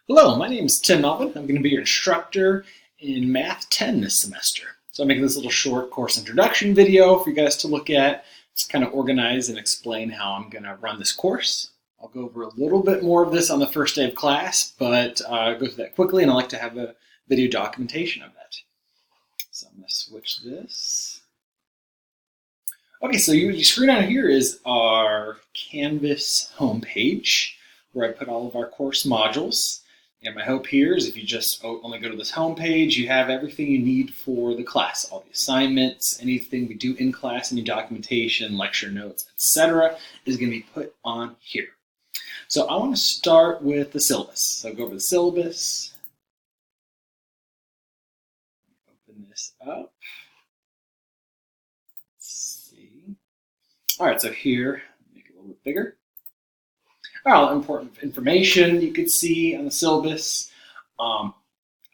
Hello, my name is Tim Melvin. I'm going to be your instructor in Math 10 this semester. So I'm making this little short course introduction video for you guys to look at, just kind of organize and explain how I'm going to run this course. I'll go over a little bit more of this on the first day of class, but I'll go through that quickly, and I like to have a video documentation of that. So I'm going to switch this. Okay, so your screen on here is our Canvas homepage, where I put all of our course modules. And my hope here is if you just only go to this home page, you have everything you need for the class. All the assignments, anything we do in class, any documentation, lecture notes, etc. is going to be put on here. So I want to start with the syllabus. So go over the syllabus. Open this up. Let's see. All right, so here, make it a little bit bigger. All important information you could see on the syllabus. I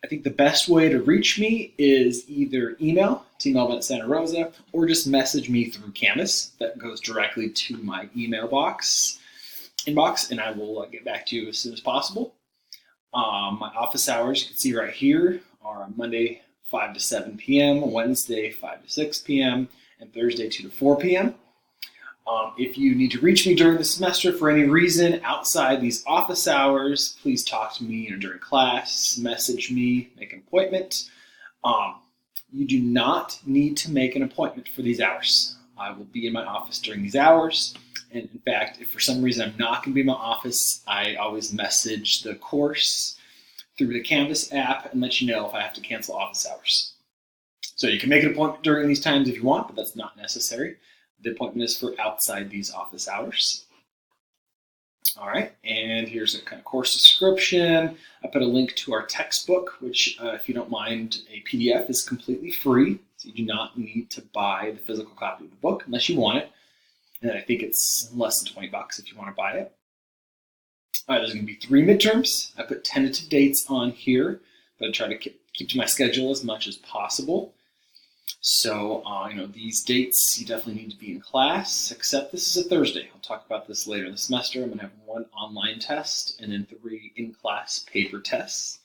think the best way to reach me is either email, tmelvin@santarosa, or just message me through Canvas. That goes directly to my email inbox, and I will get back to you as soon as possible. My office hours, you can see right here, are Monday 5 to 7 p.m., Wednesday 5 to 6 p.m., and Thursday 2 to 4 p.m. If you need to reach me during the semester for any reason outside these office hours, please talk to me during class, message me, make an appointment. You do not need to make an appointment for these hours. I will be in my office during these hours. And in fact, if for some reason I'm not going to be in my office, I always message the course through the Canvas app and let you know if I have to cancel office hours. So you can make an appointment during these times if you want, but that's not necessary. The appointment is for outside these office hours. All right, and here's a kind of course description. I put a link to our textbook, which, if you don't mind, a PDF is completely free. So you do not need to buy the physical copy of the book unless you want it. And I think it's less than $20 if you want to buy it. All right, there's going to be 3 midterms. I put tentative dates on here, but I try to keep to my schedule as much as possible. So, these dates, you definitely need to be in class, except this is a Thursday. I'll talk about this later in the semester. I'm going to have 1 online test and then 3 in-class paper tests.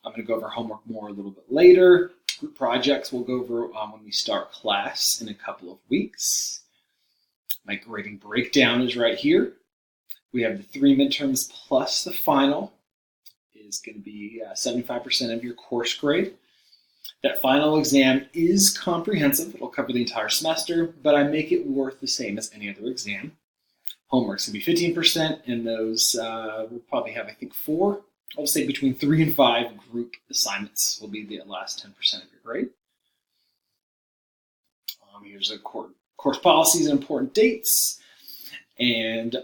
I'm going to go over homework more a little bit later. Group projects we'll go over when we start class in a couple of weeks. My grading breakdown is right here. We have the 3 midterms plus the final is going to be 75% of your course grade. That final exam is comprehensive. It'll cover the entire semester, but I make it worth the same as any other exam. Homework's going to be 15%, and those we'll probably have, I think, 4. I'll say between 3 and 5 group assignments will be the last 10% of your grade. Here's a course policies and important dates. And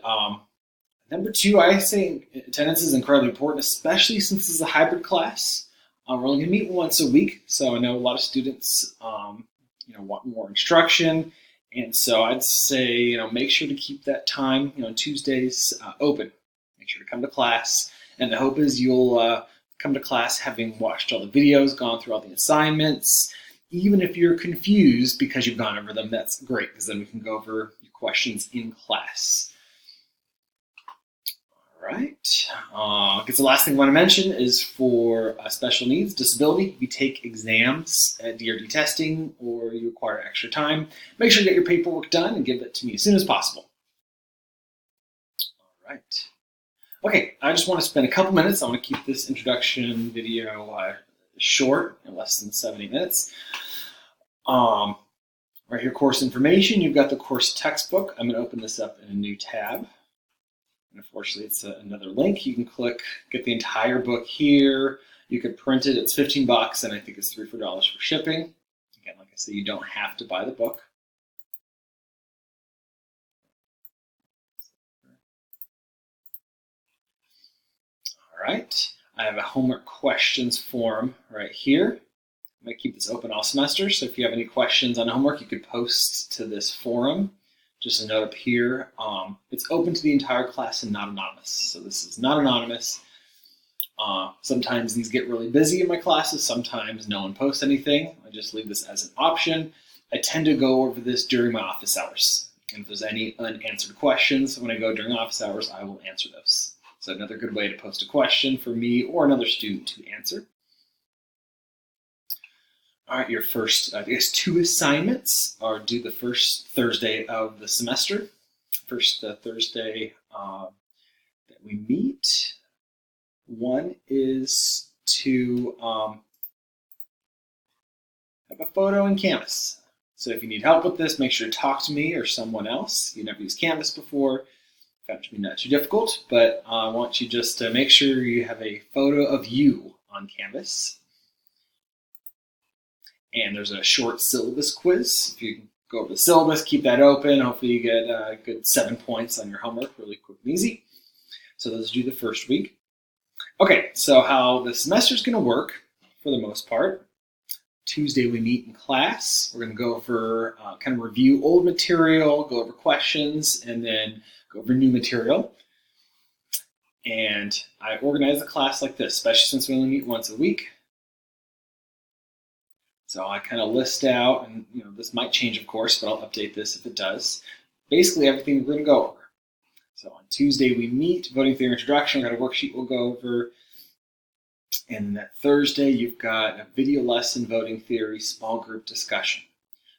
number 2, I say attendance is incredibly important, especially since this is a hybrid class. We're only going to meet once a week, so I know a lot of students want more instruction, and so I'd say make sure to keep that time Tuesdays open. Make sure to come to class, and the hope is you'll come to class having watched all the videos, gone through all the assignments. Even if you're confused because you've gone over them, that's great, because then we can go over your questions in class. Right. I guess the last thing I want to mention is for special needs, disability. If you take exams at DRD testing or you require extra time, make sure to get your paperwork done and give it to me as soon as possible. All right. Okay, I just want to spend a couple minutes. I want to keep this introduction video short, less than 70 minutes. Right here, course information. You've got the course textbook. I'm going to open this up in a new tab. And unfortunately, it's another link. You can click, get the entire book here. You could print it. It's $15, and I think it's $3 or $4 for shipping. Again, like I said, you don't have to buy the book. All right. I have a homework questions form right here. I'm going to keep this open all semester, so if you have any questions on homework, you could post to this forum. Just a note up here, it's open to the entire class and not anonymous. So this is not anonymous. Sometimes these get really busy in my classes. Sometimes no one posts anything. I just leave this as an option. I tend to go over this during my office hours. And if there's any unanswered questions when I go during office hours, I will answer those. So another good way to post a question for me or another student to answer. All right, your first, I guess, 2 assignments are due the first Thursday of the semester. First Thursday that we meet. One is to have a photo in Canvas. So if you need help with this, make sure to talk to me or someone else. You've never used Canvas before. Found it to be not too difficult, but I want you just to make sure you have a photo of you on Canvas. And there's a short syllabus quiz. If you can go over the syllabus, keep that open. Hopefully you get a good 7 points on your homework, really quick and easy. So those do the first week. Okay, so how the semester is going to work for the most part. Tuesday we meet in class. We're going to go over, kind of review old material, go over questions, and then go over new material. And I organize the class like this, especially since we only meet once a week. So I kind of list out, and this might change, of course, but I'll update this if it does. Basically everything we're going to go over. So on Tuesday we meet, voting theory introduction. We've got a worksheet we'll go over. And that Thursday you've got a video lesson, voting theory, small group discussion.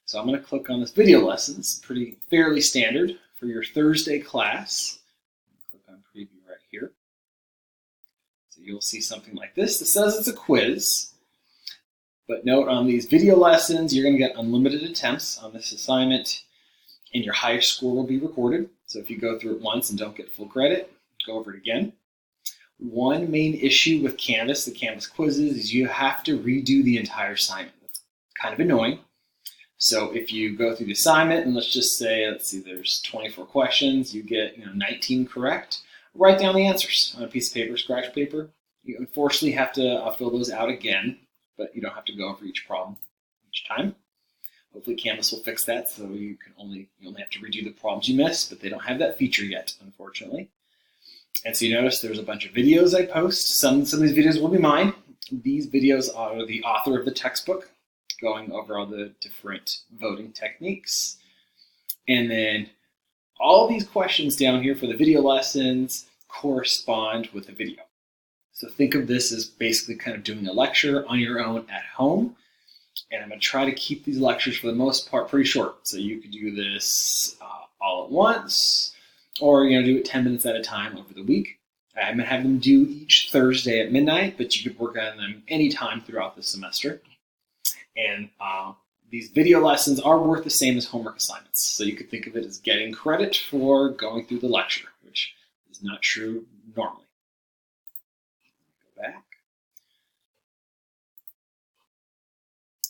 So I'm going to click on this video lessons, fairly standard for your Thursday class. Click on preview right here. So you'll see something like this that says it's a quiz. But note, on these video lessons, you're going to get unlimited attempts on this assignment, and your highest score will be recorded. So if you go through it once and don't get full credit, go over it again. One main issue with Canvas, the Canvas quizzes, is you have to redo the entire assignment. That's kind of annoying. So if you go through the assignment, and let's see, there's 24 questions, you get 19 correct, write down the answers on a piece of paper, scratch paper. You unfortunately have to fill those out again, but you don't have to go over each problem each time. Hopefully Canvas will fix that, so you only have to redo the problems you missed, but they don't have that feature yet, unfortunately. And so you notice there's a bunch of videos I post. Some of these videos will be mine. These videos are the author of the textbook, going over all the different voting techniques. And then all these questions down here for the video lessons correspond with the video. So think of this as basically kind of doing a lecture on your own at home. And I'm going to try to keep these lectures for the most part pretty short. So you could do this all at once, or do it 10 minutes at a time over the week. I'm going to have them due each Thursday at midnight, but you could work on them anytime throughout the semester. And these video lessons are worth the same as homework assignments. So you could think of it as getting credit for going through the lecture, which is not true normally. Go back.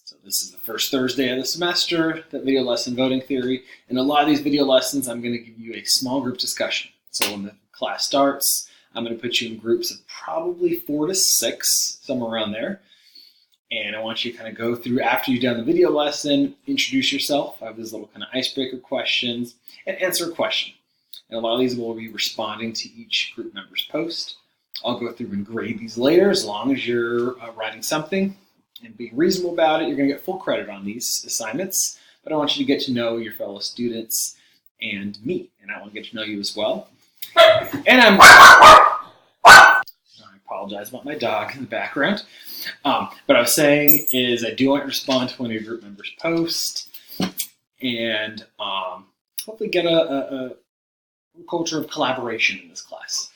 So this is the first Thursday of the semester, that video lesson, voting theory. In a lot of these video lessons, I'm going to give you a small group discussion. So when the class starts, I'm going to put you in groups of probably 4 to 6, somewhere around there. And I want you to kind of go through, after you've done the video lesson, introduce yourself. I have these little kind of icebreaker questions, and answer a question. And a lot of these will be responding to each group member's post. I'll go through and grade these later, as long as you're writing something and being reasonable about it. You're going to get full credit on these assignments, but I want you to get to know your fellow students and me, and I want to get to know you as well. And I apologize about my dog in the background. What I was saying is I do want to respond to one of your group members' posts, and hopefully get a culture of collaboration in this class.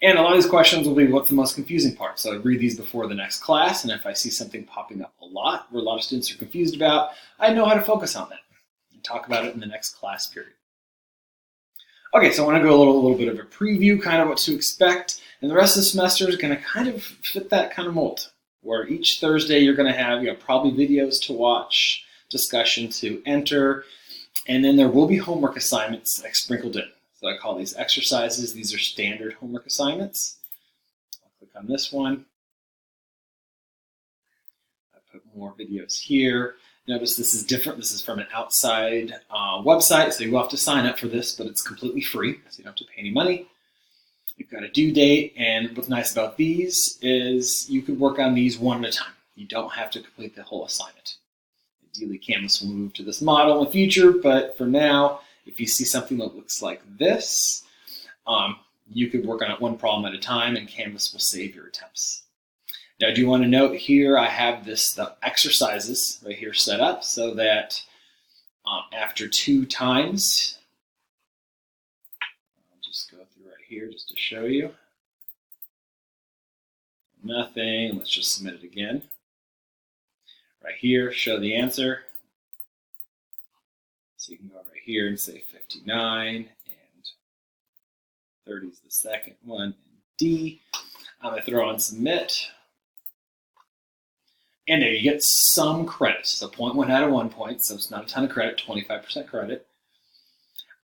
And a lot of these questions will be what's the most confusing part. So I read these before the next class, and if I see something popping up a lot where a lot of students are confused about, I know how to focus on that and talk about it in the next class period. Okay, so I want to go a little bit of a preview, kind of what to expect, and the rest of the semester is going to kind of fit that kind of mold, where each Thursday you're going to have probably videos to watch, discussion to enter, and then there will be homework assignments sprinkled in. So I call these exercises. These are standard homework assignments. I'll click on this one. I put more videos here. Notice this is different. This is from an outside website, so you will have to sign up for this, but it's completely free, so you don't have to pay any money. You've got a due date, and what's nice about these is you could work on these one at a time. You don't have to complete the whole assignment. Ideally, Canvas will move to this model in the future, but for now, if you see something that looks like this, you could work on it one problem at a time, and Canvas will save your attempts. Now, I do want to note here I have the exercises right here set up so that after 2 times, I'll just go through right here just to show you. Nothing. Let's just submit it again. Right here, show the answer. So you can go right here and say 59, and 30 is the second one, and D. I'm going to throw on submit. And there you get some credit. So 0.1 out of 1 point, so it's not a ton of credit, 25% credit.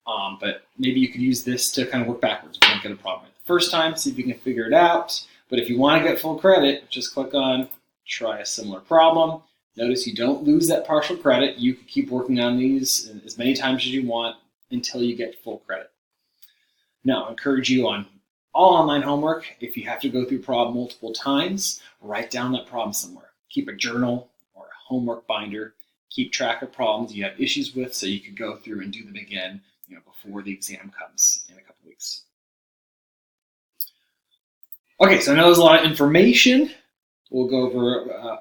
But maybe you could use this to kind of work backwards. If you don't get a problem right the first time, see if you can figure it out. But if you want to get full credit, just click on try a similar problem. Notice you don't lose that partial credit. You can keep working on these as many times as you want until you get full credit. Now, I encourage you on all online homework, if you have to go through a problem multiple times, write down that problem somewhere. Keep a journal or a homework binder. Keep track of problems you have issues with so you can go through and do them again before the exam comes in a couple weeks. Okay, so I know there's a lot of information. We'll go over a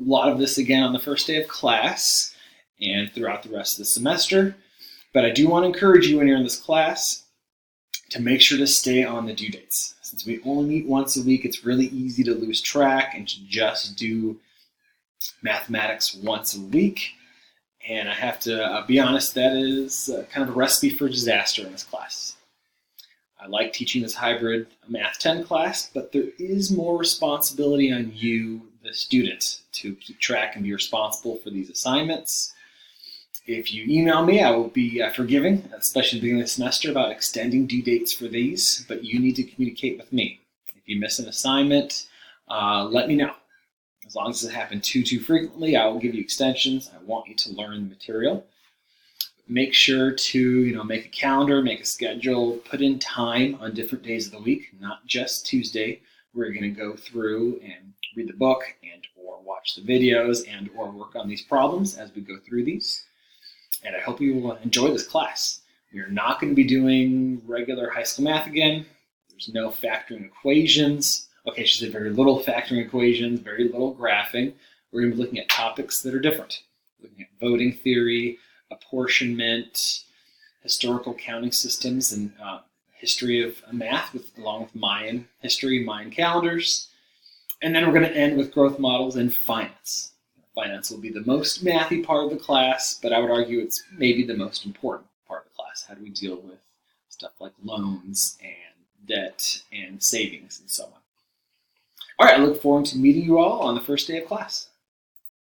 lot of this again on the first day of class and throughout the rest of the semester. But I do want to encourage you when you're in this class to make sure to stay on the due dates. Since we only meet once a week, it's really easy to lose track and to just do mathematics once a week. And I have to be honest, that is kind of a recipe for disaster in this class. I like teaching this hybrid Math 10 class, but there is more responsibility on you, the student, to keep track and be responsible for these assignments. If you email me, I will be forgiving, especially at the beginning of the semester, about extending due dates for these, but you need to communicate with me. If you miss an assignment, let me know. As long as it doesn't happen too frequently, I will give you extensions. I want you to learn the material. Make sure to make a calendar, make a schedule, put in time on different days of the week, not just Tuesday. We're going to go through and read the book and or watch the videos and or work on these problems as we go through these. And I hope you will enjoy this class. We are not going to be doing regular high school math again. There's no factoring equations. Okay, I should say very little factoring equations, very little graphing. We're going to be looking at topics that are different. Looking at voting theory, apportionment, historical counting systems, and history of math, along with Mayan history, Mayan calendars. And then we're going to end with growth models and finance. Finance will be the most mathy part of the class, but I would argue it's maybe the most important part of the class. How do we deal with stuff like loans and debt and savings and so on? All right, I look forward to meeting you all on the first day of class.